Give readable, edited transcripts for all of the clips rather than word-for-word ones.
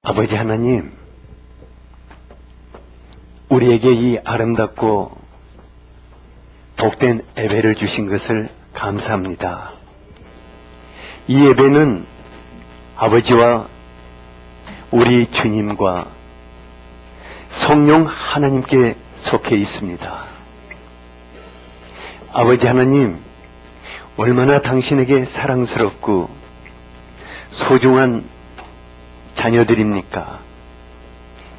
아버지 하나님, 우리에게 이 아름답고 복된 예배를 주신 것을 감사합니다. 이 예배는 아버지와 우리 주님과 성령 하나님께 속해 있습니다. 아버지 하나님, 얼마나 당신에게 사랑스럽고 소중한 자녀들입니까?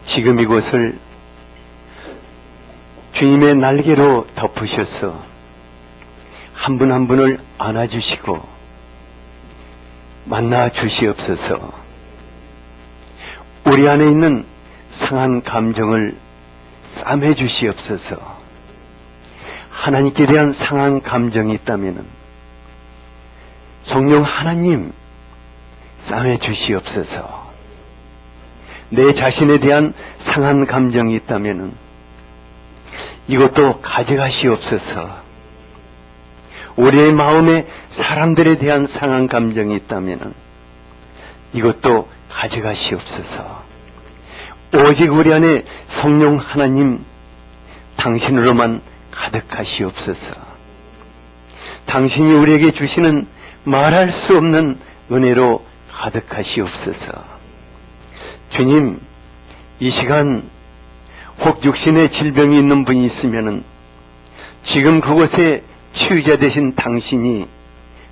지금 이곳을 주님의 날개로 덮으셔서 한 분 한 분을 안아주시고 만나 주시옵소서. 우리 안에 있는 상한 감정을 싸매 주시옵소서. 하나님께 대한 상한 감정이 있다면 성령 하나님 싸매 주시옵소서. 내 자신에 대한 상한 감정이 있다면 이것도 가져가시옵소서. 우리의 마음에 사람들에 대한 상한 감정이 있다면 이것도 가져가시옵소서. 오직 우리 안에 성령 하나님 당신으로만 가득하시옵소서. 당신이 우리에게 주시는 말할 수 없는 은혜로 가득하시옵소서. 주님, 이 시간 혹 육신의 질병이 있는 분이 있으면 지금 그곳에 치유자 되신 당신이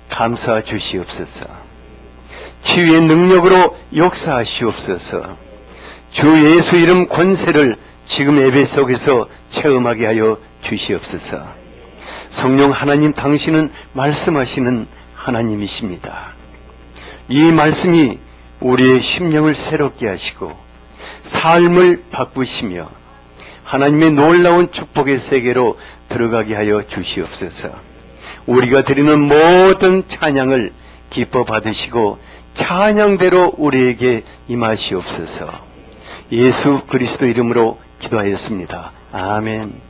감사해 주시옵소서. 치유의 능력으로 역사하시옵소서. 주 예수 이름 권세를 지금 예배 속에서 체험하게 하여 주시옵소서. 성령 하나님, 당신은 말씀하시는 하나님이십니다. 이 말씀이 우리의 심령을 새롭게 하시고 삶을 바꾸시며 하나님의 놀라운 축복의 세계로 들어가게 하여 주시옵소서. 우리가 드리는 모든 찬양을 기뻐 받으시고 찬양대로 우리에게 임하시옵소서. 예수 그리스도 이름으로 기도하였습니다. 아멘.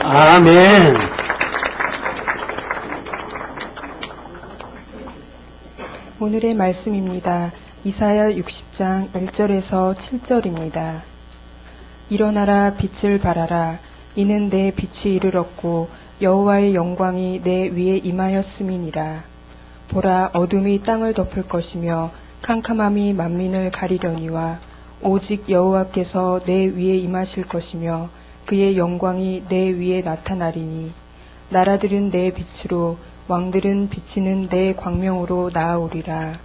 아멘. 오늘의 말씀입니다. 이사야 60장 1절에서 7절입니다. 일어나라 빛을 발하라. 이는 내 빛이 이르렀고 여호와의 영광이 내 위에 임하였음이니라. 보라, 어둠이 땅을 덮을 것이며 캄캄함이 만민을 가리려니와 오직 여호와께서 내 위에 임하실 것이며 그의 영광이 내 위에 나타나리니 나라들은 내 빛으로 왕들은 비치는 내 광명으로 나아오리라.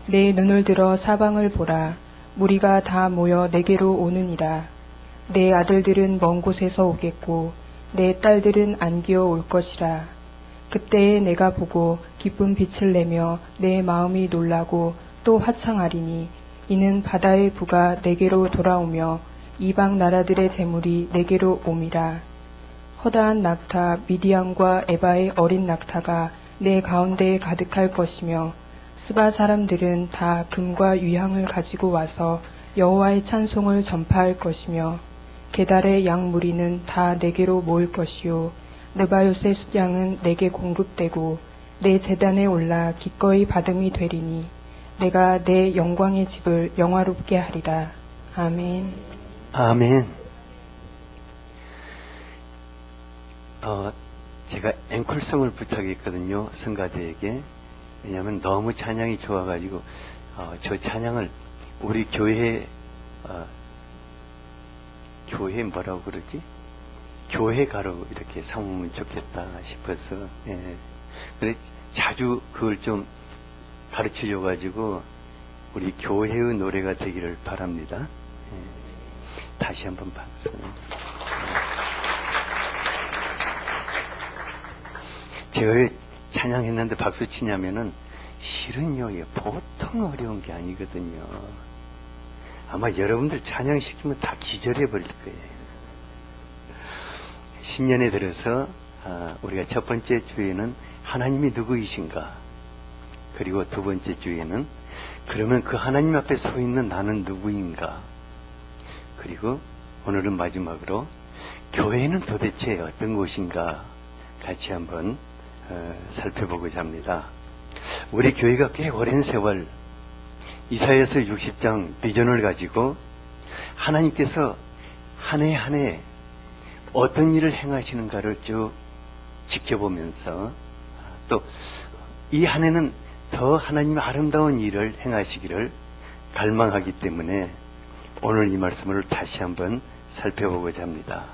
내 눈을 들어 사방을 보라. 무리가 다 모여 내게로 오느니라. 내 아들들은 먼 곳에서 오겠고 내 딸들은 안기어 올 것이라. 그때에 내가 보고 기쁜 빛을 내며 내 마음이 놀라고 또 화창하리니 이는 바다의 부가 내게로 돌아오며 이방 나라들의 재물이 내게로 옴이라. 허다한 낙타 미디안과 에바의 어린 낙타가 내 가운데에 가득할 것이며 스바 사람들은 다 금과 유향을 가지고 와서 여호와의 찬송을 전파할 것이며 게달의 양 무리는 다 내게로 모일 것이요 느바요스의 숫양은 내게 공급되고 내 제단에 올라 기꺼이 받음이 되리니 내가 내 영광의 집을 영화롭게 하리라. 아멘. 아멘. 제가 앵콜송을 부탁했거든요, 성가대에게. 왜냐하면 너무 찬양이 좋아가지고, 저 찬양을 우리 교회 뭐라고 그러지? 교회 가로 이렇게 삼으면 좋겠다 싶어서, 예. 그래, 자주 그걸 좀 가르쳐 줘가지고, 우리 교회의 노래가 되기를 바랍니다. 예. 다시 한번 박수. 제가 왜 찬양했는데 박수 치냐면은 실은요, 이게 보통 어려운 게 아니거든요. 아마 여러분들 찬양시키면 다 기절해 버릴 거예요. 신년에 들어서 우리가 첫 번째 주에는 하나님이 누구이신가, 그리고 두 번째 주에는 그러면 그 하나님 앞에 서 있는 나는 누구인가, 그리고 오늘은 마지막으로 교회는 도대체 어떤 곳인가 같이 한번 살펴보고자 합니다. 우리 교회가 꽤 오랜 세월 이사야서 60장 비전을 가지고 하나님께서 한 해 한 해 어떤 일을 행하시는가를 쭉 지켜보면서 또 이 한 해는 더 하나님의 아름다운 일을 행하시기를 갈망하기 때문에 오늘 이 말씀을 다시 한번 살펴보고자 합니다.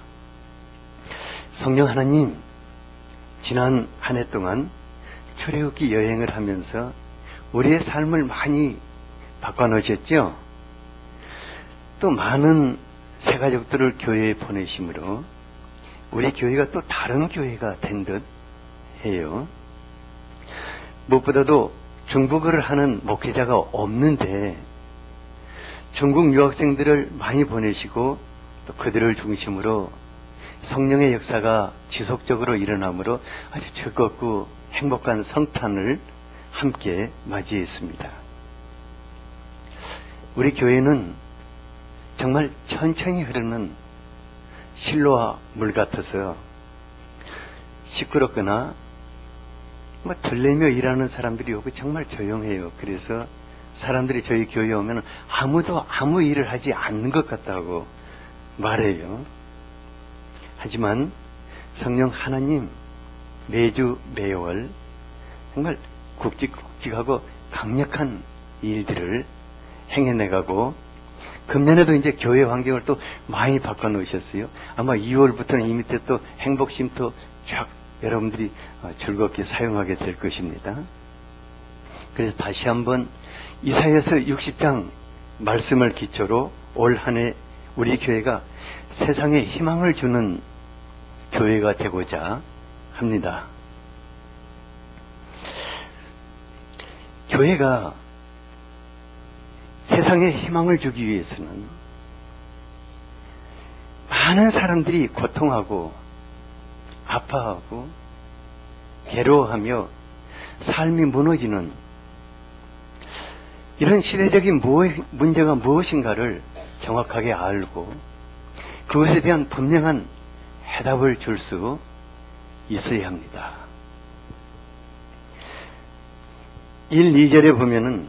성령 하나님, 지난 한 해 동안 출애굽기 여행을 하면서 우리의 삶을 많이 바꿔놓으셨죠? 또 많은 새가족들을 교회에 보내심으로 우리 교회가 또 다른 교회가 된 듯 해요. 무엇보다도 중국어를 하는 목회자가 없는데 중국 유학생들을 많이 보내시고 또 그들을 중심으로 성령의 역사가 지속적으로 일어나므로 아주 즐겁고 행복한 성탄을 함께 맞이했습니다. 우리 교회는 정말 천천히 흐르는 실로와 물 같아서 시끄럽거나 들리며 일하는 사람들이 오고 정말 조용해요. 그래서 사람들이 저희 교회에 오면 아무도 아무 일을 하지 않는 것 같다고 말해요. 하지만 성령 하나님 매주 매월 정말 굵직굵직하고 강력한 일들을 행해내가고 금년에도 이제 교회 환경을 또 많이 바꿔놓으셨어요. 아마 2월부터는 이 밑에 또 행복쉼터 쫙 여러분들이 즐겁게 사용하게 될 것입니다. 그래서 다시 한번 이사야서 60장 말씀을 기초로 올 한 해 우리 교회가 세상에 희망을 주는 교회가 되고자 합니다. 교회가 세상에 희망을 주기 위해서는 많은 사람들이 고통하고 아파하고 괴로워하며 삶이 무너지는 이런 시대적인 문제가 무엇인가를 정확하게 알고 그것에 대한 분명한 해답을 줄 수 있어야 합니다. 1, 2절에 보면은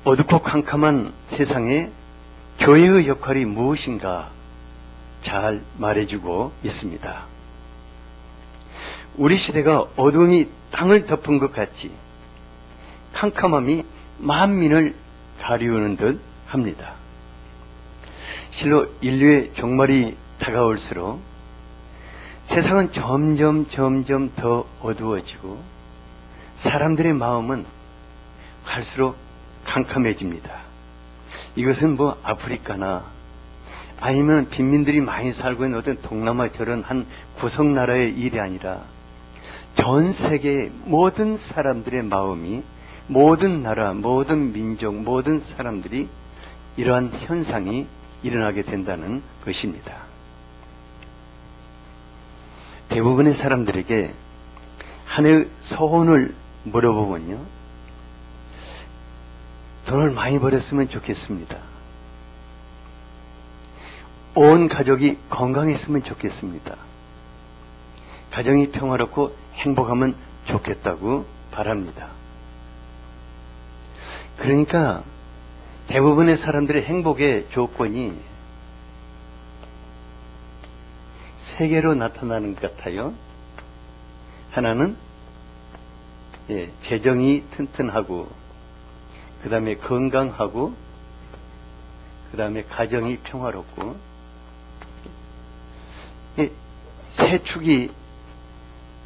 어둡고 캄캄한 세상에 교회의 역할이 무엇인가 잘 말해주고 있습니다. 우리 시대가 어둠이 땅을 덮은 것 같이 캄캄함이 만민을 가리우는 듯 합니다. 실로 인류의 종말이 다가올수록 세상은 점점 더 어두워지고 사람들의 마음은 갈수록 캄캄해집니다. 이것은 뭐 아프리카나 아니면 빈민들이 많이 살고 있는 어떤 동남아 저런 한 구석 나라의 일이 아니라 전 세계의 모든 사람들의 마음이, 모든 나라, 모든 민족, 모든 사람들이 이러한 현상이 일어나게 된다는 것입니다. 대부분의 사람들에게 한 해 소원을 물어보면요, 돈을 많이 벌었으면 좋겠습니다. 온 가족이 건강했으면 좋겠습니다. 가정이 평화롭고 행복하면 좋겠다고 바랍니다. 그러니까 대부분의 사람들의 행복의 조건이 세 개로 나타나는 것 같아요. 하나는 재정이 튼튼하고, 그 다음에 건강하고, 그 다음에 가정이 평화롭고, 세 축이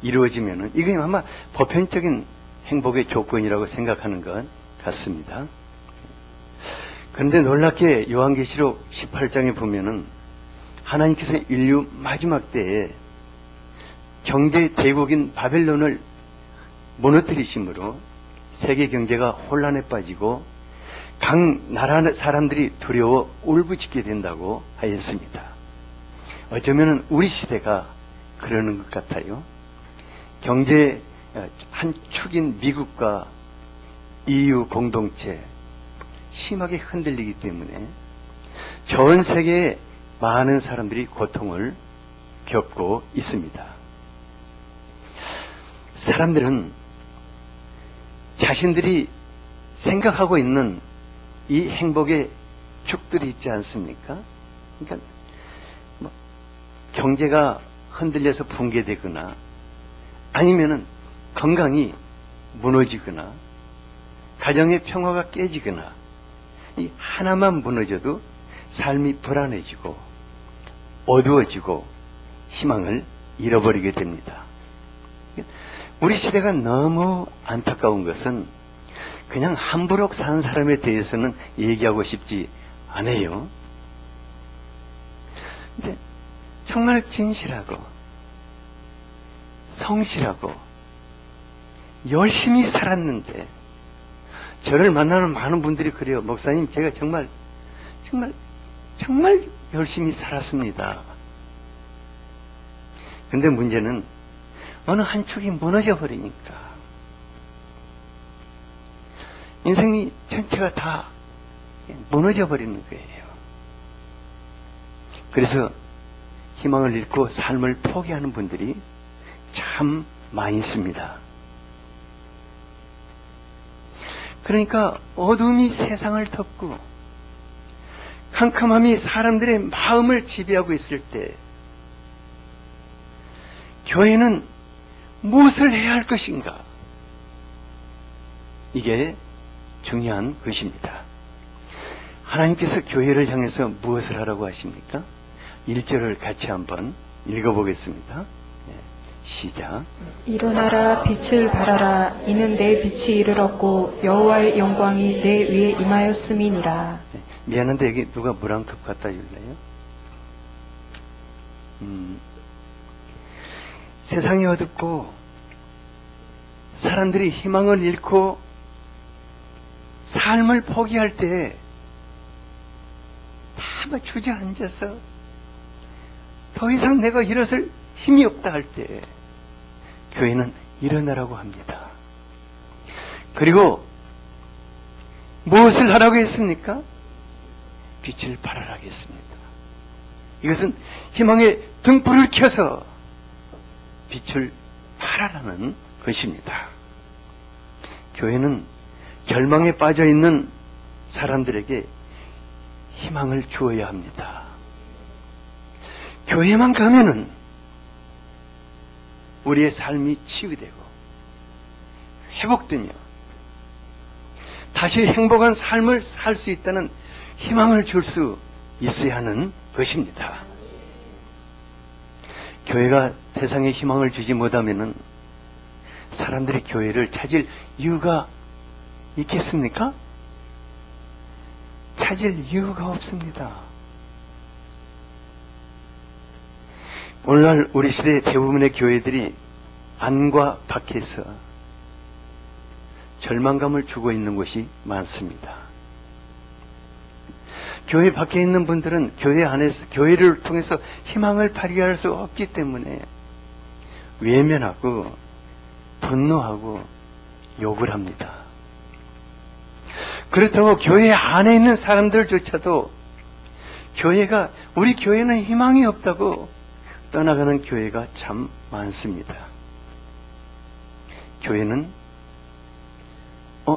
이루어지면은 이게 아마 보편적인 행복의 조건이라고 생각하는 것 같습니다. 그런데 놀랍게 요한계시록 18장에 보면은 하나님께서 인류 마지막 때에 경제 대국인 바벨론을 무너뜨리심으로 세계 경제가 혼란에 빠지고 각 나라 사람들이 두려워 울부짖게 된다고 하였습니다. 어쩌면 우리 시대가 그러는 것 같아요. 경제 한 축인 미국과 EU 공동체 심하게 흔들리기 때문에 전 세계의 많은 사람들이 고통을 겪고 있습니다. 사람들은 자신들이 생각하고 있는 이 행복의 축들이 있지 않습니까? 그러니까 경제가 흔들려서 붕괴되거나 아니면은 건강이 무너지거나 가정의 평화가 깨지거나 이 하나만 무너져도 삶이 불안해지고 어두워지고 희망을 잃어버리게 됩니다. 우리 시대가 너무 안타까운 것은 그냥 함부로 사는 사람에 대해서는 얘기하고 싶지 않아요. 근데 정말 진실하고 성실하고 열심히 살았는데, 저를 만나는 많은 분들이 그래요. 목사님, 제가 정말 열심히 살았습니다. 근데 문제는 어느 한 축이 무너져 버리니까 인생이 전체가 다 무너져 버리는 거예요. 그래서 희망을 잃고 삶을 포기하는 분들이 참 많이 있습니다. 그러니까 어둠이 세상을 덮고 캄캄함이 사람들의 마음을 지배하고 있을 때 교회는 무엇을 해야 할 것인가? 이게 중요한 것입니다. 하나님께서 교회를 향해서 무엇을 하라고 하십니까? 1절을 같이 한번 읽어보겠습니다. 시작. 일어나라 빛을 발하라 이는 내 빛이 이르렀고 여호와의 영광이 내 위에 임하였음이니라. 미안한데 여기 누가 물 한 컵 갖다 줄래요? 세상이 어둡고 사람들이 희망을 잃고 삶을 포기할 때 다 주저앉아서 더 이상 내가 일어설 힘이 없다 할 때 교회는 일어나라고 합니다. 그리고 무엇을 하라고 했습니까? 빛을 발하라고 했습니다. 이것은 희망의 등불을 켜서 빛을 발하라는 것입니다. 교회는 절망에 빠져 있는 사람들에게 희망을 주어야 합니다. 교회만 가면은 우리의 삶이 치유되고 회복되며 다시 행복한 삶을 살 수 있다는 희망을 줄 수 있어야 하는 것입니다. 교회가 세상에 희망을 주지 못하면은 사람들이 교회를 찾을 이유가 있겠습니까? 찾을 이유가 없습니다. 오늘날 우리 시대 대부분의 교회들이 안과 밖에서 절망감을 주고 있는 곳이 많습니다. 교회 밖에 있는 분들은 교회 안에서, 교회를 통해서 희망을 발휘할 수 없기 때문에 외면하고 분노하고 욕을 합니다. 그렇다고 교회 안에 있는 사람들조차도 우리 교회는 희망이 없다고 떠나가는 교회가 참 많습니다. 교회는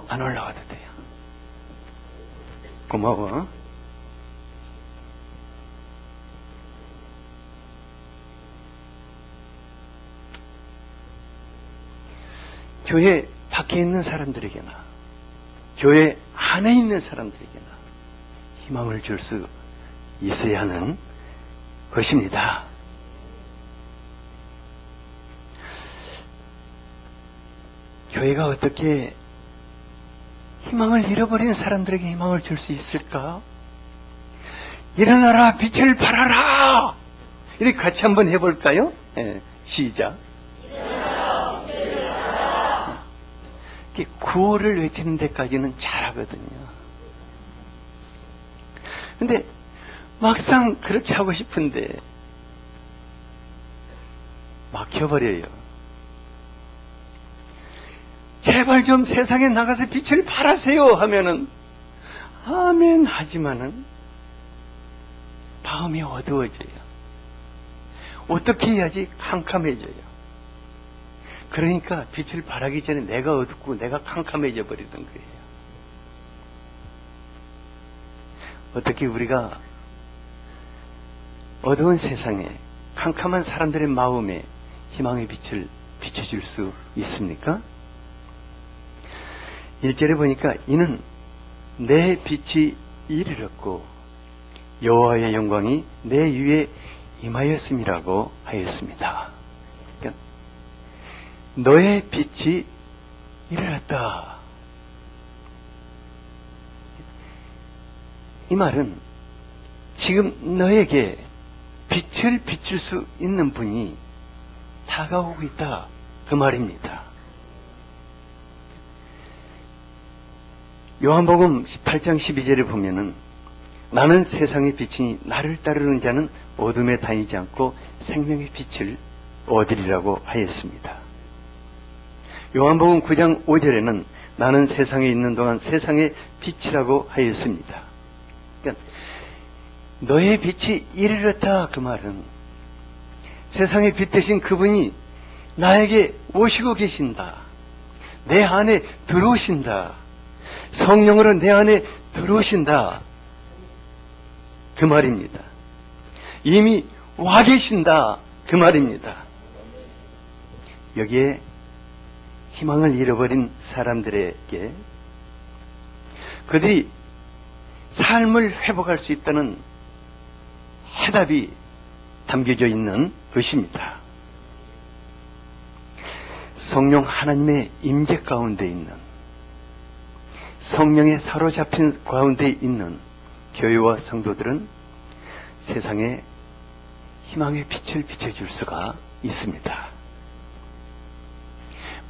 안 올라와도 돼요. 고마워. 교회 밖에 있는 사람들에게나 교회 안에 있는 사람들에게나 희망을 줄 수 있어야 하는 것입니다. 교회가 어떻게 희망을 잃어버린 사람들에게 희망을 줄 수 있을까? 일어나라, 빛을 발하라! 이렇게 같이 한번 해볼까요? 네, 시작. 일어나라, 빛을 발하라! 구호를 외치는 데까지는 잘하거든요. 근데 막상 그렇게 하고 싶은데 막혀버려요. 제발 좀 세상에 나가서 빛을 발하세요 하면은 아멘 하지만은 마음이 어두워져요. 어떻게 해야지 캄캄해져요. 그러니까 빛을 발하기 전에 내가 어둡고 내가 캄캄해져 버리던 거예요. 어떻게 우리가 어두운 세상에 캄캄한 사람들의 마음에 희망의 빛을 비춰줄 수 있습니까? 1절에 보니까 이는 내 빛이 이르렀고 여호와의 영광이 내 위에 임하였음이라고 하였습니다. 그러니까 너의 빛이 이르렀다. 이 말은 지금 너에게 빛을 비출 수 있는 분이 다가오고 있다. 그 말입니다. 요한복음 18장 12절에 보면은 나는 세상의 빛이니 나를 따르는 자는 어둠에 다니지 않고 생명의 빛을 얻으리라고 하였습니다. 요한복음 9장 5절에는 나는 세상에 있는 동안 세상의 빛이라고 하였습니다. 그러니까 너의 빛이 이르렀다. 그 말은 세상의 빛 대신 그분이 나에게 오시고 계신다. 내 안에 들어오신다. 성령으로 내 안에 들어오신다. 그 말입니다. 이미 와 계신다. 그 말입니다. 여기에 희망을 잃어버린 사람들에게 그들이 삶을 회복할 수 있다는 해답이 담겨져 있는 것입니다. 성령 하나님의 임재 가운데 있는 성령에 사로잡힌 가운데 있는 교회와 성도들은 세상에 희망의 빛을 비춰줄 수가 있습니다.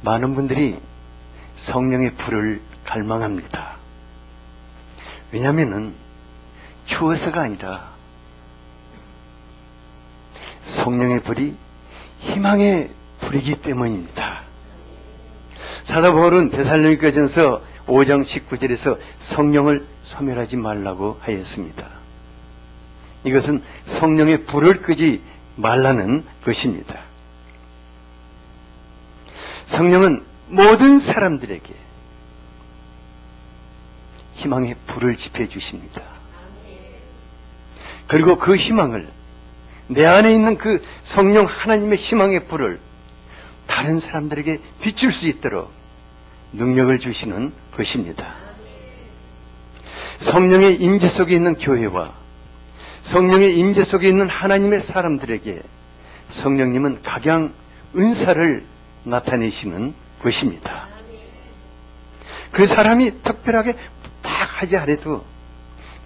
많은 분들이 성령의 불을 갈망합니다. 왜냐하면 추워서가 아니라 성령의 불이 희망의 불이기 때문입니다. 사도 바울은 데살로니가전서 5장 19절에서 성령을 소멸하지 말라고 하였습니다. 이것은 성령의 불을 끄지 말라는 것입니다. 성령은 모든 사람들에게 희망의 불을 지펴 주십니다. 그리고 그 희망을, 내 안에 있는 그 성령 하나님의 희망의 불을 다른 사람들에게 비출 수 있도록 능력을 주시는 것입니다. 성령의 임재 속에 있는 교회와 성령의 임재 속에 있는 하나님의 사람들에게 성령님은 각양 은사를 나타내시는 것입니다. 그 사람이 특별하게 딱 하지 않아도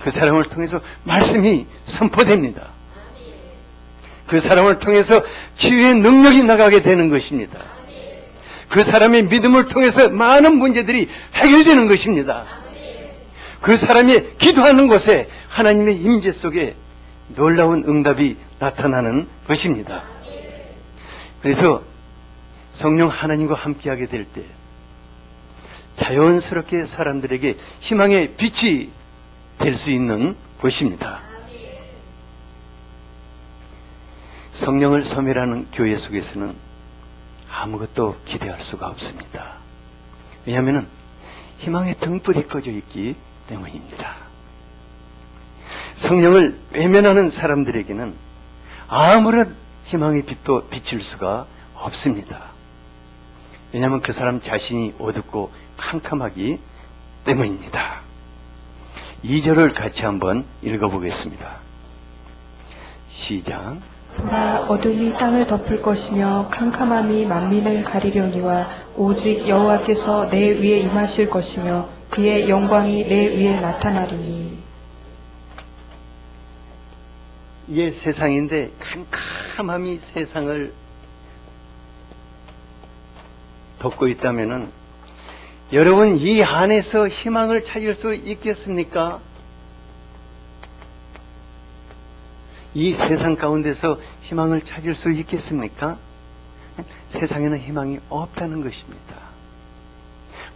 그 사람을 통해서 말씀이 선포됩니다. 그 사람을 통해서 치유의 능력이 나가게 되는 것입니다. 그 사람의 믿음을 통해서 많은 문제들이 해결되는 것입니다. 그 사람이 기도하는 곳에 하나님의 임재 속에 놀라운 응답이 나타나는 것입니다. 그래서 성령 하나님과 함께하게 될 때 자연스럽게 사람들에게 희망의 빛이 될 수 있는 것입니다. 성령을 소멸하는 교회 속에서는 아무것도 기대할 수가 없습니다. 왜냐하면 희망의 등불이 꺼져 있기 때문입니다. 성령을 외면하는 사람들에게는 아무런 희망의 빛도 비칠 수가 없습니다. 왜냐하면 그 사람 자신이 어둡고 캄캄하기 때문입니다. 2절을 같이 한번 읽어보겠습니다. 시작. 보라, 어둠이 땅을 덮을 것이며 캄캄함이 만민을 가리려니와 오직 여호와께서 내 위에 임하실 것이며 그의 영광이 내 위에 나타나리니. 이게 세상인데 캄캄함이 세상을 덮고 있다면은 여러분 이 안에서 희망을 찾을 수 있겠습니까? 이 세상 가운데서 희망을 찾을 수 있겠습니까? 세상에는 희망이 없다는 것입니다.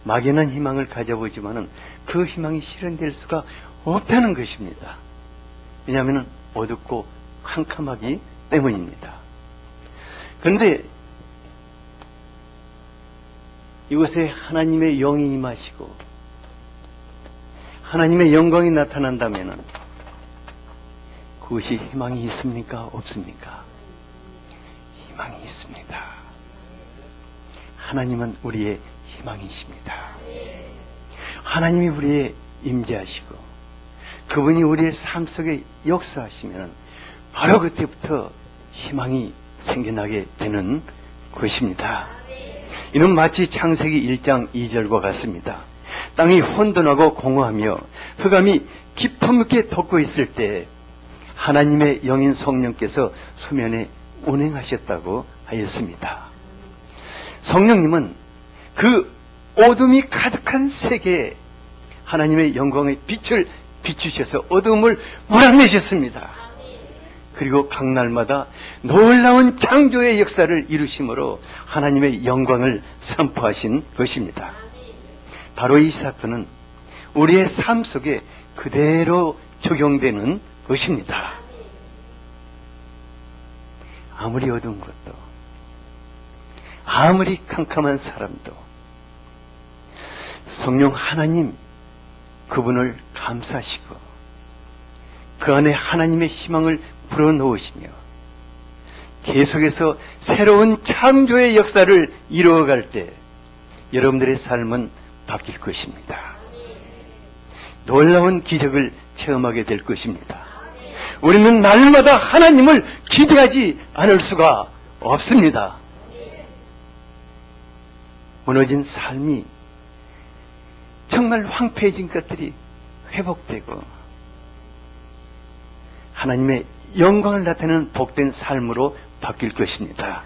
막연한 희망을 가져보지만은 그 희망이 실현될 수가 없다는 것입니다. 왜냐하면 어둡고 캄캄하기 때문입니다. 그런데 이곳에 하나님의 영이 임하시고 하나님의 영광이 나타난다면은 그것이 희망이 있습니까? 없습니까? 희망이 있습니다. 하나님은 우리의 희망이십니다. 하나님이 우리의 임재하시고 그분이 우리의 삶 속에 역사하시면 바로 그때부터 희망이 생겨나게 되는 것입니다. 이는 마치 창세기 1장 2절과 같습니다. 땅이 혼돈하고 공허하며 흑암이 깊어있게 덮고 있을 때 하나님의 영인 성령께서 수면에 운행하셨다고 하였습니다. 성령님은 그 어둠이 가득한 세계에 하나님의 영광의 빛을 비추셔서 어둠을 몰아내셨습니다. 그리고 각 날마다 놀라운 창조의 역사를 이루심으로 하나님의 영광을 선포하신 것입니다. 바로 이 사건은 우리의 삶 속에 그대로 적용되는 것입니다. 아무리 어두운 것도, 아무리 캄캄한 사람도 성령 하나님 그분을 감사하시고 그 안에 하나님의 희망을 불어넣으시며 계속해서 새로운 창조의 역사를 이루어갈 때 여러분들의 삶은 바뀔 것입니다. 놀라운 기적을 체험하게 될 것입니다. 우리는 날마다 하나님을 기대하지 않을 수가 없습니다. 무너진 삶이 정말 황폐해진 것들이 회복되고 하나님의 영광을 나타내는 복된 삶으로 바뀔 것입니다.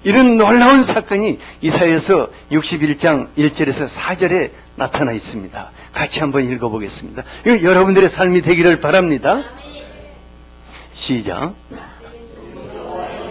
이런 놀라운 사건이 이사야서 61장 1절에서 4절에 나타나 있습니다. 같이 한번 읽어보겠습니다. 이거 여러분들의 삶이 되기를 바랍니다. 시작.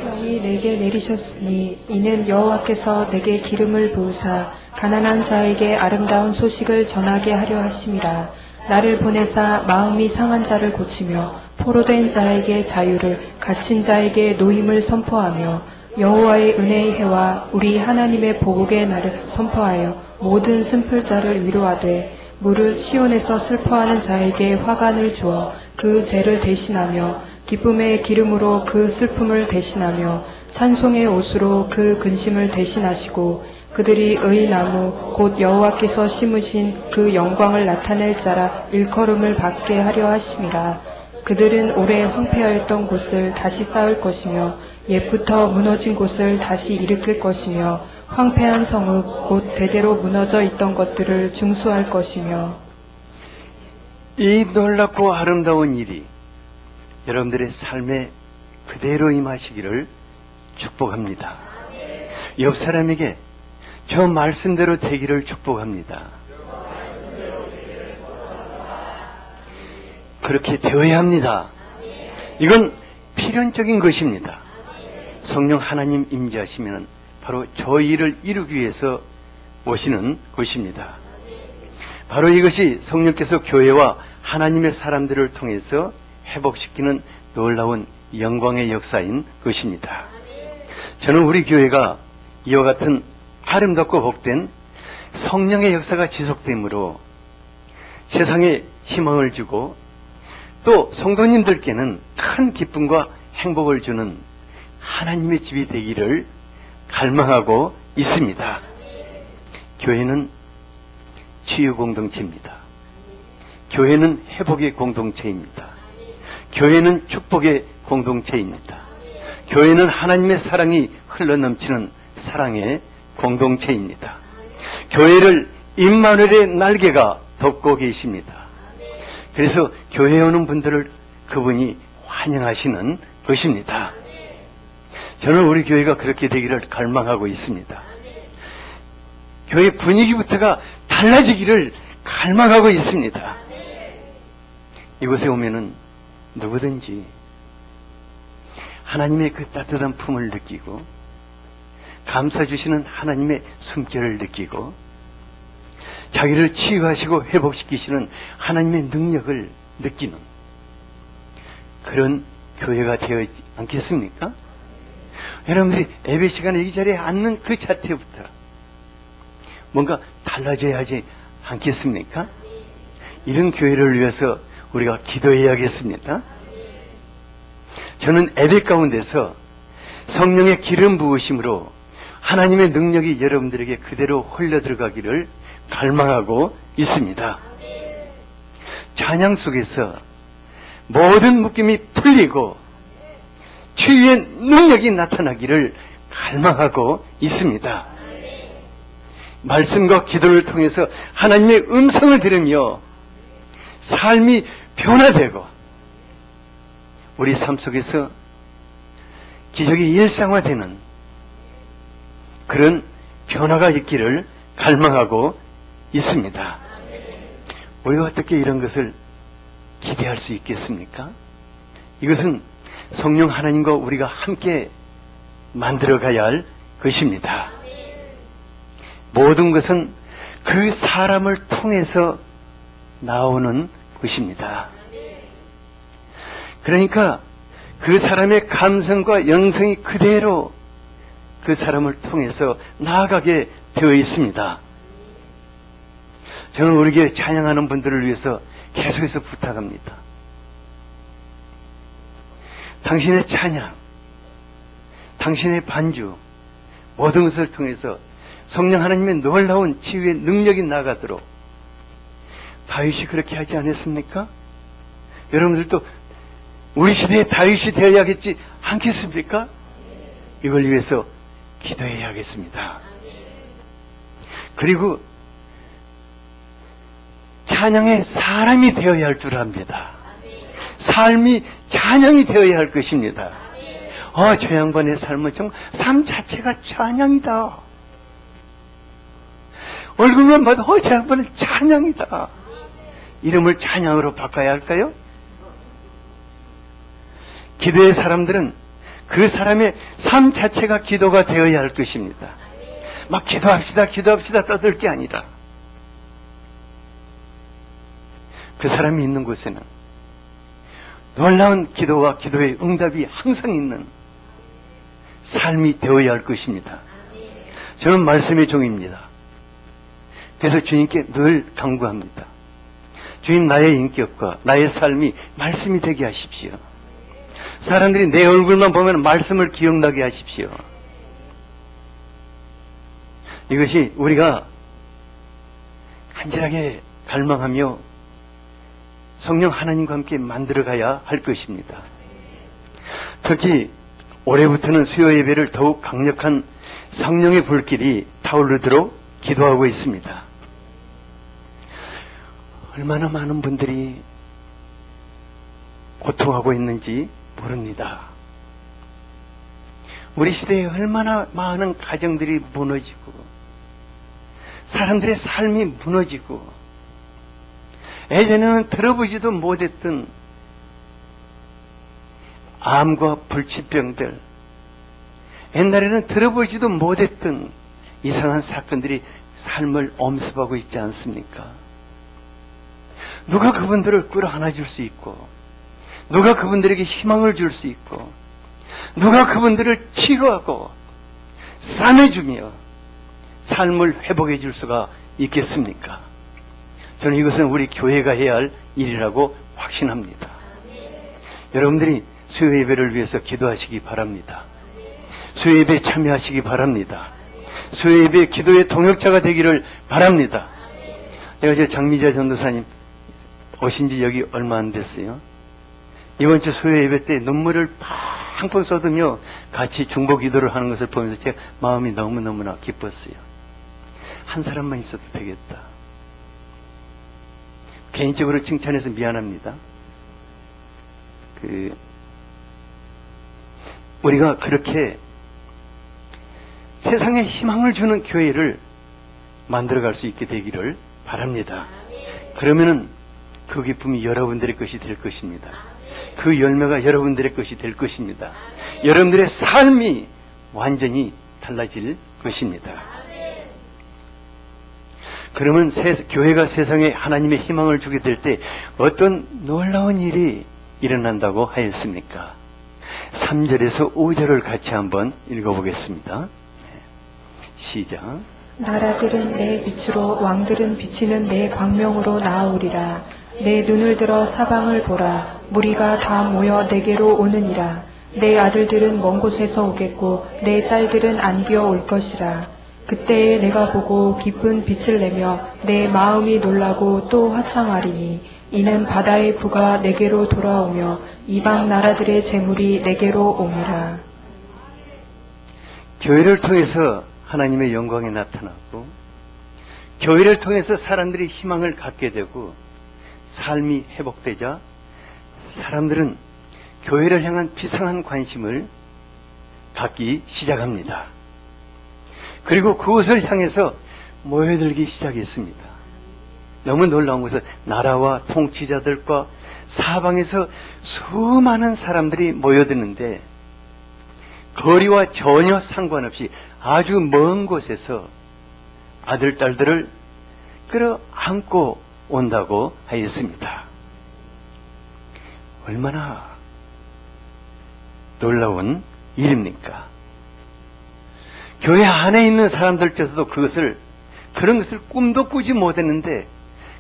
영이 내게 내리셨으니 이는 여호와께서 내게 기름을 부으사 가난한 자에게 아름다운 소식을 전하게 하려 하심이라. 나를 보내사 마음이 상한 자를 고치며 포로된 자에게 자유를, 갇힌 자에게 노임을 선포하며 여호와의 은혜의 해와 우리 하나님의 보복의 날을 선포하여 모든 슬플 자를 위로하되 무릇 시온에서 슬퍼하는 자에게 화관을 주어 그 죄를 대신하며 기쁨의 기름으로 그 슬픔을 대신하며 찬송의 옷으로 그 근심을 대신하시고 그들이 의나무 곧 여호와께서 심으신 그 영광을 나타낼 자라 일컬음을 받게 하려 하심이라. 그들은 오래 황폐하였던 곳을 다시 쌓을 것이며 옛부터 무너진 곳을 다시 일으킬 것이며 황폐한 성읍 곧 대대로 무너져 있던 것들을 중수할 것이며. 이 놀랍고 아름다운 일이 여러분들의 삶에 그대로 임하시기를 축복합니다. 옆 사람에게 저 말씀대로 되기를 축복합니다. 그렇게 되어야 합니다. 이건 필연적인 것입니다. 성령 하나님 임재하시면 바로 저 일을 이루기 위해서 오시는 것입니다. 바로 이것이 성령께서 교회와 하나님의 사람들을 통해서 회복시키는 놀라운 영광의 역사인 것입니다. 저는 우리 교회가 이와 같은 아름답고 복된 성령의 역사가 지속되므로 세상에 희망을 주고 또 성도님들께는 큰 기쁨과 행복을 주는 하나님의 집이 되기를 갈망하고 있습니다. 교회는 치유 공동체입니다. 교회는 회복의 공동체입니다. 교회는 축복의 공동체입니다. 교회는 하나님의 사랑이 흘러넘치는 사랑의 공동체입니다. 교회를 임마누엘의 날개가 덮고 계십니다. 그래서 교회에 오는 분들을 그분이 환영하시는 것입니다. 저는 우리 교회가 그렇게 되기를 갈망하고 있습니다. 교회 분위기부터가 달라지기를 갈망하고 있습니다. 이곳에 오면은 누구든지 하나님의 그 따뜻한 품을 느끼고 감싸주시는 하나님의 숨결을 느끼고 자기를 치유하시고 회복시키시는 하나님의 능력을 느끼는 그런 교회가 되어 있지 않겠습니까? 여러분들이 예배 시간에 이 자리에 앉는 그 자체부터 뭔가 달라져야 하지 않겠습니까? 이런 교회를 위해서 우리가 기도해야겠습니다. 저는 예배 가운데서 성령의 기름 부으심으로 하나님의 능력이 여러분들에게 그대로 흘러 들어가기를 갈망하고 있습니다. 찬양 속에서 모든 묶임이 풀리고 치유의 능력이 나타나기를 갈망하고 있습니다. 말씀과 기도를 통해서 하나님의 음성을 들으며 삶이 변화되고 우리 삶 속에서 기적이 일상화되는 그런 변화가 있기를 갈망하고 있습니다. 우리가 어떻게 이런 것을 기대할 수 있겠습니까? 이것은 성령 하나님과 우리가 함께 만들어가야 할 것입니다. 모든 것은 그 사람을 통해서 나오는 것입니다. 그러니까 그 사람의 감성과 영성이 그대로 그 사람을 통해서 나아가게 되어 있습니다. 저는 우리 교회 찬양하는 분들을 위해서 계속해서 부탁합니다. 당신의 찬양, 당신의 반주, 모든 것을 통해서 성령 하나님의 놀라운 치유의 능력이 나가도록 다윗이 그렇게 하지 않았습니까? 여러분들도 우리 시대의 다윗이 되어야겠지 않겠습니까? 이걸 위해서 기도해야겠습니다. 그리고 찬양의 사람이 되어야 할 줄 압니다. 삶이 찬양이 되어야 할 것입니다. 저 양반의 삶은 정말 삶 자체가 찬양이다. 얼굴만 봐도 저 양반은 찬양이다. 이름을 찬양으로 바꿔야 할까요? 기도의 사람들은 그 사람의 삶 자체가 기도가 되어야 할 것입니다. 막 기도합시다 떠들 게 아니라 그 사람이 있는 곳에는 놀라운 기도와 기도의 응답이 항상 있는 삶이 되어야 할 것입니다. 저는 말씀의 종입니다. 그래서 주님께 늘 간구합니다. 주님, 나의 인격과 나의 삶이 말씀이 되게 하십시오. 사람들이 내 얼굴만 보면 말씀을 기억나게 하십시오. 이것이 우리가 간절하게 갈망하며 성령 하나님과 함께 만들어가야 할 것입니다. 특히 올해부터는 수요 예배를 더욱 강력한 성령의 불길이 타오르도록 기도하고 있습니다. 얼마나 많은 분들이 고통하고 있는지 모릅니다. 우리 시대에 얼마나 많은 가정들이 무너지고 사람들의 삶이 무너지고 예전에는 들어보지도 못했던 암과 불치병들, 옛날에는 들어보지도 못했던 이상한 사건들이 삶을 엄습하고 있지 않습니까? 누가 그분들을 끌어안아 줄 수 있고, 누가 그분들에게 희망을 줄 수 있고, 누가 그분들을 치료하고 싸매주며 삶을 회복해 줄 수가 있겠습니까? 저는 이것은 우리 교회가 해야 할 일이라고 확신합니다. 여러분들이 수요 예배를 위해서 기도하시기 바랍니다. 수요 예배에 참여하시기 바랍니다. 수요 예배 기도의 동역자가 되기를 바랍니다. 내가 저 장미자 전도사님 오신 지 여기 얼마 안 됐어요. 이번 주 수요 예배 때 눈물을 팡팡 쏟으며 같이 중보 기도를 하는 것을 보면서 제가 마음이 너무너무나 기뻤어요. 한 사람만 있어도 되겠다. 개인적으로 칭찬해서 미안합니다. 우리가 그렇게 세상에 희망을 주는 교회를 만들어갈 수 있게 되기를 바랍니다. 그러면은 그 기쁨이 여러분들의 것이 될 것입니다. 그 열매가 여러분들의 것이 될 것입니다. 여러분들의 삶이 완전히 달라질 것입니다. 그러면 교회가 세상에 하나님의 희망을 주게 될 때 어떤 놀라운 일이 일어난다고 하였습니까? 3절에서 5절을 같이 한번 읽어보겠습니다. 시작. 나라들은 내 빛으로, 왕들은 비치는 내 광명으로 나아오리라. 내 눈을 들어 사방을 보라. 무리가 다 모여 내게로 오느니라. 내 아들들은 먼 곳에서 오겠고 내 딸들은 안기어 올 것이라. 그때에 내가 보고 기쁜 빛을 내며 내 마음이 놀라고 또 화창하리니 이는 바다의 부가 내게로 돌아오며 이방 나라들의 재물이 내게로 옴이라. 교회를 통해서 하나님의 영광이 나타났고 교회를 통해서 사람들이 희망을 갖게 되고 삶이 회복되자 사람들은 교회를 향한 비상한 관심을 갖기 시작합니다. 그리고 그것을 향해서 모여들기 시작했습니다. 너무 놀라운 것은 나라와 통치자들과 사방에서 수많은 사람들이 모여드는데 거리와 전혀 상관없이 아주 먼 곳에서 아들, 딸들을 끌어안고 온다고 하였습니다. 얼마나 놀라운 일입니까? 교회 안에 있는 사람들께서도 그런 것을 꿈도 꾸지 못했는데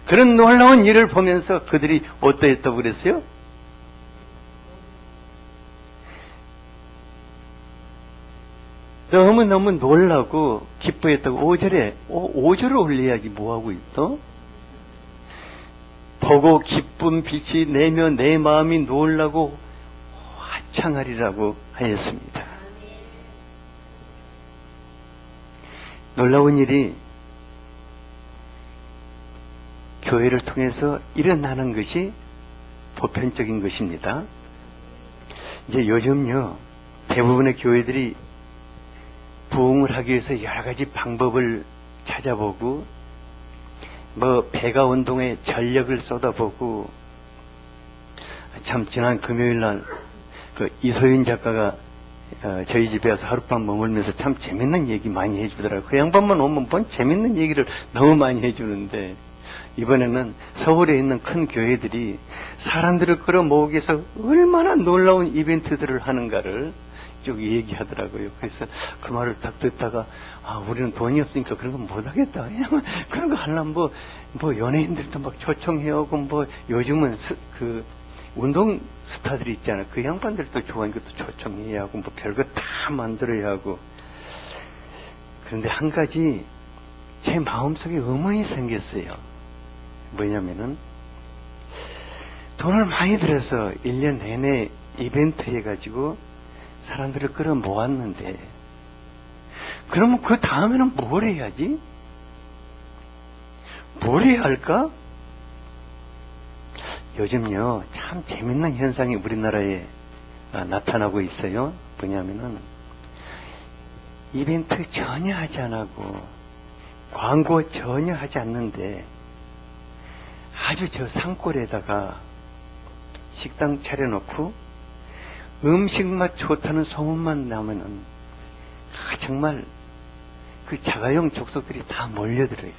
그런 놀라운 일을 보면서 그들이 어떠했다고 그랬어요? 너무너무 놀라고 기뻐했다고 5절을 올려야지 뭐하고 있어? 보고 기쁜 빛이 내며 내 마음이 놀라고 화창하리라고 하였습니다. 놀라운 일이 교회를 통해서 일어나는 것이 보편적인 것입니다. 이제 요즘요, 대부분의 교회들이 부흥을 하기 위해서 여러 가지 방법을 찾아보고, 배가 운동에 전력을 쏟아보고, 참, 지난 금요일 날, 이소윤 작가가 저희 집에 와서 하룻밤 머물면서 참 재밌는 얘기 많이 해주더라고요. 그 양반만 오면 뭔 재밌는 얘기를 너무 많이 해주는데, 이번에는 서울에 있는 큰 교회들이 사람들을 끌어모으기 위해서 얼마나 놀라운 이벤트들을 하는가를 쭉 얘기하더라고요. 그래서 그 말을 딱 듣다가, 우리는 돈이 없으니까 그런 건 못하겠다. 왜냐면 그런 거 하려면 뭐 연예인들도 막 초청해오고, 요즘은 운동 스타들이 있잖아요. 그 양반들도 좋아하는 것도 초청해야 하고, 별거 다 만들어야 하고. 그런데 한 가지 제 마음속에 의문이 생겼어요. 뭐냐면은, 돈을 많이 들여서 1년 내내 이벤트 해가지고 사람들을 끌어 모았는데, 그러면 그 다음에는 뭘 해야지? 뭘 해야 할까? 요즘요, 참 재밌는 현상이 우리나라에 나타나고 있어요. 뭐냐면은, 이벤트 전혀 하지 않고, 광고 전혀 하지 않는데, 아주 저 산골에다가 식당 차려놓고, 음식 맛 좋다는 소문만 나면은, 정말 그 자가용 족속들이 다 몰려들어요.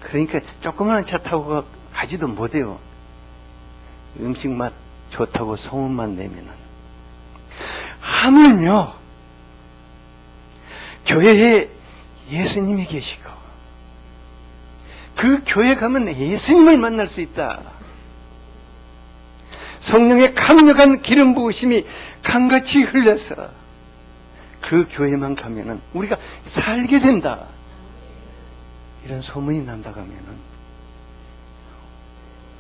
그러니까 조그마한 차 타고 가지도 못해요. 음식 맛 좋다고 소문만 내면은. 하물며 교회에 예수님이 계시고 그 교회 가면 예수님을 만날 수 있다. 성령의 강력한 기름 부으심이 강같이 흘러서 그 교회만 가면은 우리가 살게 된다. 이런 소문이 난다고 하면은,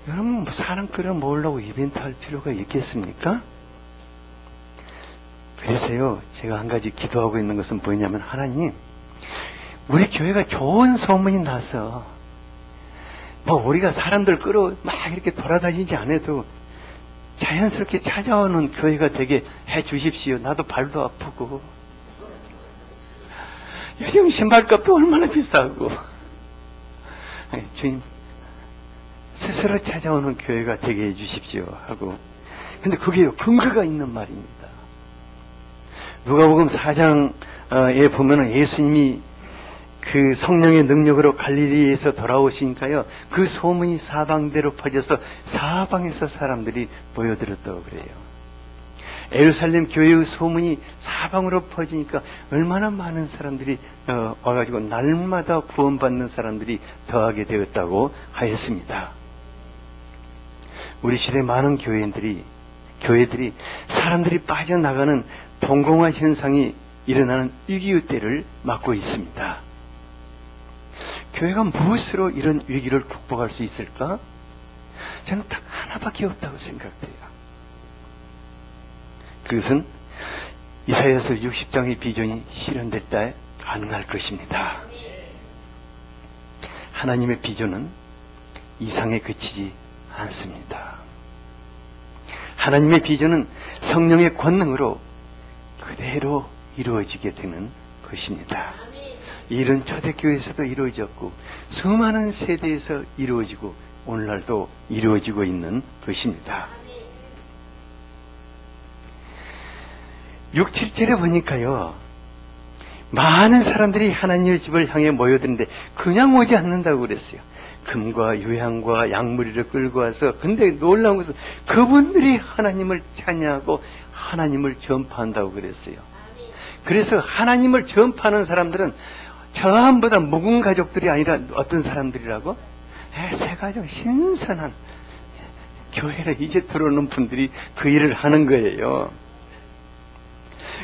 여러분 사람 끌어 모으려고 이벤트 할 필요가 있겠습니까? 그래서요, 제가 한 가지 기도하고 있는 것은 뭐냐면, 하나님, 우리 교회가 좋은 소문이 나서 우리가 사람들 끌어 막 이렇게 돌아다니지 않아도 자연스럽게 찾아오는 교회가 되게 해 주십시오. 나도 발도 아프고 요즘 신발값도 얼마나 비싸고. 주님, 스스로 찾아오는 교회가 되게 해 주십시오 하고. 근데 그게요, 근거가 있는 말입니다. 누가복음 4장에 보면은 예수님이 그 성령의 능력으로 갈릴리에서 돌아오시니까요, 그 소문이 사방대로 퍼져서 사방에서 사람들이 모여들었다고 그래요. 예루살렘 교회의 소문이 사방으로 퍼지니까 얼마나 많은 사람들이 와가지고 날마다 구원받는 사람들이 더하게 되었다고 하였습니다. 우리 시대 많은 교회들이 사람들이 빠져나가는 동공화 현상이 일어나는 위기의 때를 맞고 있습니다. 교회가 무엇으로 이런 위기를 극복할 수 있을까? 저는 딱 하나밖에 없다고 생각돼요. 그것은 이사야서 60장의 비전이 실현될 때 가능할 것입니다. 하나님의 비전은 이상에 그치지 않습니다. 하나님의 비전은 성령의 권능으로 그대로 이루어지게 되는 것입니다. 이런 초대교회에서도 이루어졌고 수많은 세대에서 이루어지고 오늘날도 이루어지고 있는 것입니다. 6, 7절에 보니까요, 많은 사람들이 하나님의 집을 향해 모여드는데 그냥 오지 않는다고 그랬어요. 금과 유향과 양무리를 끌고 와서, 근데 놀라운 것은 그분들이 하나님을 찬양하고 하나님을 전파한다고 그랬어요. 그래서 하나님을 전파하는 사람들은 전부다 묵은 가족들이 아니라 어떤 사람들이라고? 새 가족, 신선한 교회를 이제 들어오는 분들이 그 일을 하는 거예요.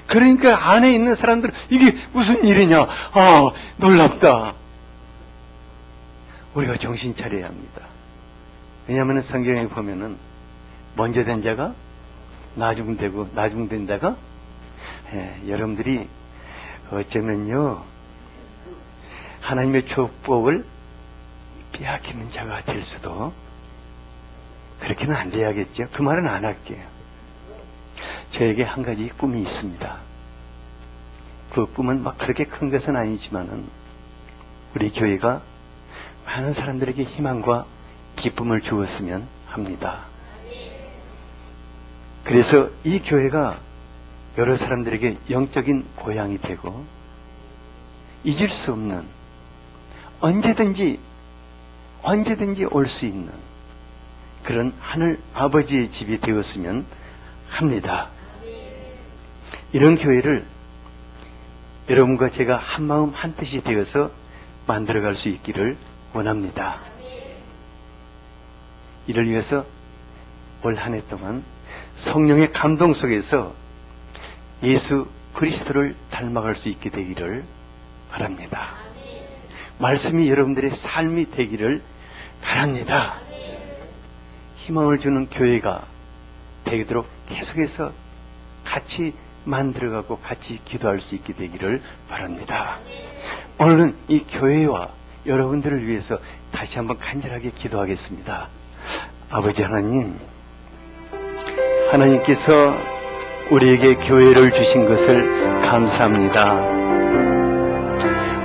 그러니까 안에 있는 사람들은 이게 무슨 일이냐? 놀랍다. 우리가 정신 차려야 합니다. 왜냐하면 성경에 보면은 먼저 된 자가 나중되고 나중된 자가, 여러분들이 어쩌면요, 하나님의 축복을 빼앗기는 자가 될 수도. 그렇게는 안 돼야겠죠. 그 말은 안 할게요. 저에게 한 가지 꿈이 있습니다. 그 꿈은 막 그렇게 큰 것은 아니지만은 우리 교회가 많은 사람들에게 희망과 기쁨을 주었으면 합니다. 그래서 이 교회가 여러 사람들에게 영적인 고향이 되고 잊을 수 없는, 언제든지 언제든지 올 수 있는 그런 하늘 아버지의 집이 되었으면 합니다. 이런 교회를 여러분과 제가 한마음 한뜻이 되어서 만들어갈 수 있기를 원합니다. 이를 위해서 올 한 해 동안 성령의 감동 속에서 예수 그리스도를 닮아갈 수 있게 되기를 바랍니다. 말씀이 여러분들의 삶이 되기를 바랍니다. 희망을 주는 교회가 되도록 계속해서 같이 만들어가고 같이 기도할 수 있게 되기를 바랍니다. 오늘은 이 교회와 여러분들을 위해서 다시 한번 간절하게 기도하겠습니다. 아버지 하나님, 하나님께서 우리에게 교회를 주신 것을 감사합니다.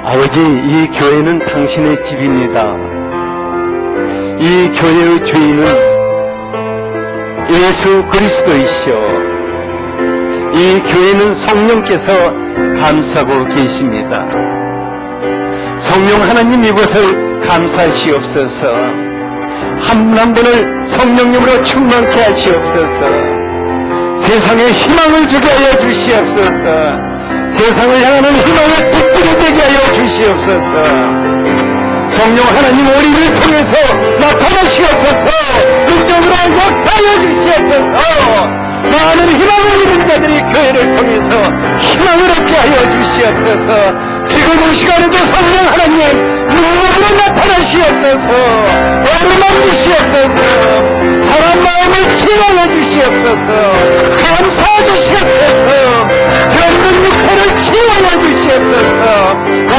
아버지, 이 교회는 당신의 집입니다. 이 교회의 주인은 예수 그리스도이시오. 이 교회는 성령께서 감싸고 계십니다. 성령 하나님 이곳을 감싸시옵소서. 한 분 한 분을 성령님으로 충만케 하시옵소서. 세상에 희망을 주게 하여 주시옵소서. 세상을 향하는 희망의 빛들이 되게 하여 주시옵소서. 성령 하나님 우리를 통해서 나타나시옵소서. 영적으로 역사하여 주시옵소서. 많은 희망을 잃은 자들이 교회를 통해서 희망을 얻게 하여 주시옵소서. 지금 이 시간에도 성령 하나님 능력으로 나타나시옵소서. 얼음 만드시옵소서. 사람 마음을 치유하여 주시옵소서. 감사해 주시옵소서. 병든 육체를 치유하여 주시옵소서.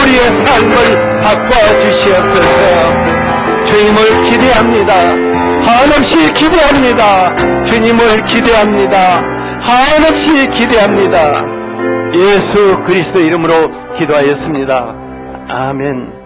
우리의 삶을 바꿔 주시옵소서. 주님을 기대합니다. 한없이 기대합니다. 주님을 기대합니다. 한없이 기대합니다. 예수 그리스도 이름으로 기도하였습니다. 아멘.